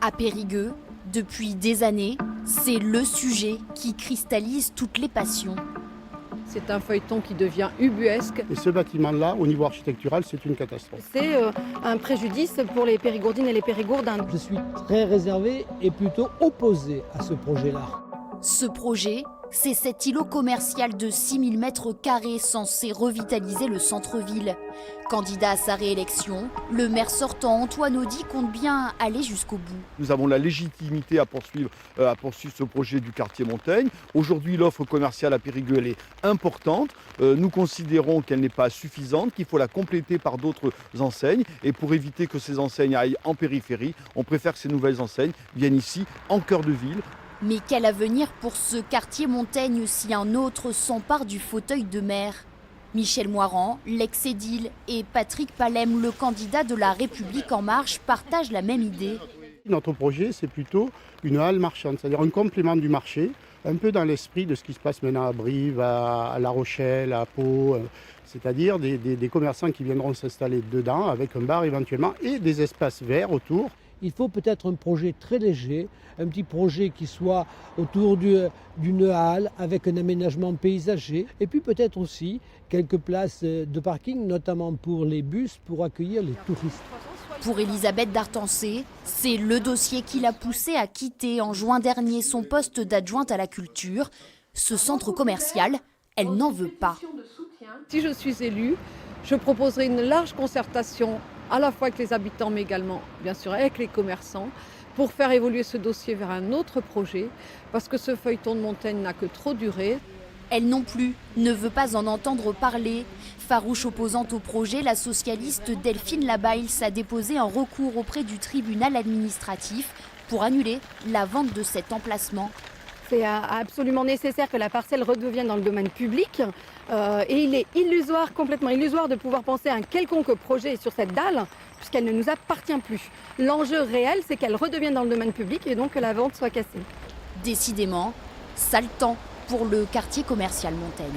À Périgueux, depuis des années, c'est le sujet qui cristallise toutes les passions. C'est un feuilleton qui devient ubuesque. Et ce bâtiment-là, au niveau architectural, c'est une catastrophe. C'est un préjudice pour les Périgourdines et les Périgourdins. Je suis très réservé et plutôt opposé à ce projet-là. Ce projet, c'est cet îlot commercial de 6000 m² censé revitaliser le centre-ville. Candidat à sa réélection, le maire sortant Antoine Audy compte bien aller jusqu'au bout. Nous avons la légitimité à poursuivre ce projet du quartier Montaigne. Aujourd'hui, l'offre commerciale à Périgueux elle est importante. Nous considérons qu'elle n'est pas suffisante, qu'il faut la compléter par d'autres enseignes. Et pour éviter que ces enseignes aillent en périphérie, on préfère que ces nouvelles enseignes viennent ici, en cœur de ville. Mais quel avenir pour ce quartier Montaigne si un autre s'empare du fauteuil de maire? Michel Moirand, l'ex-édile, et Patrick Palem, le candidat de La République En Marche, partagent la même idée. Notre projet, c'est plutôt une halle marchande, c'est-à-dire un complément du marché, un peu dans l'esprit de ce qui se passe maintenant à Brive, à La Rochelle, à Pau, c'est-à-dire des commerçants qui viendront s'installer dedans avec un bar éventuellement et des espaces verts autour. Il faut peut-être un projet très léger, un petit projet qui soit autour d'une halle avec un aménagement paysager et puis peut-être aussi quelques places de parking, notamment pour les bus, pour accueillir les touristes. Pour Elisabeth Dartancé, c'est le dossier qui l'a poussée à quitter en juin dernier son poste d'adjointe à la culture. Ce centre commercial, elle n'en veut pas. Si je suis élue, je proposerai une large concertation à la fois avec les habitants mais également bien sûr avec les commerçants pour faire évoluer ce dossier vers un autre projet parce que ce feuilleton de Montaigne n'a que trop duré. Elle non plus ne veut pas en entendre parler. Farouche opposante au projet, la socialiste Delphine Labaille a déposé un recours auprès du tribunal administratif pour annuler la vente de cet emplacement. C'est absolument nécessaire que la parcelle redevienne dans le domaine public. Et il est complètement illusoire de pouvoir penser à un quelconque projet sur cette dalle, puisqu'elle ne nous appartient plus. L'enjeu réel, c'est qu'elle redevienne dans le domaine public et donc que la vente soit cassée. Décidément, sale temps pour le quartier commercial Montaigne.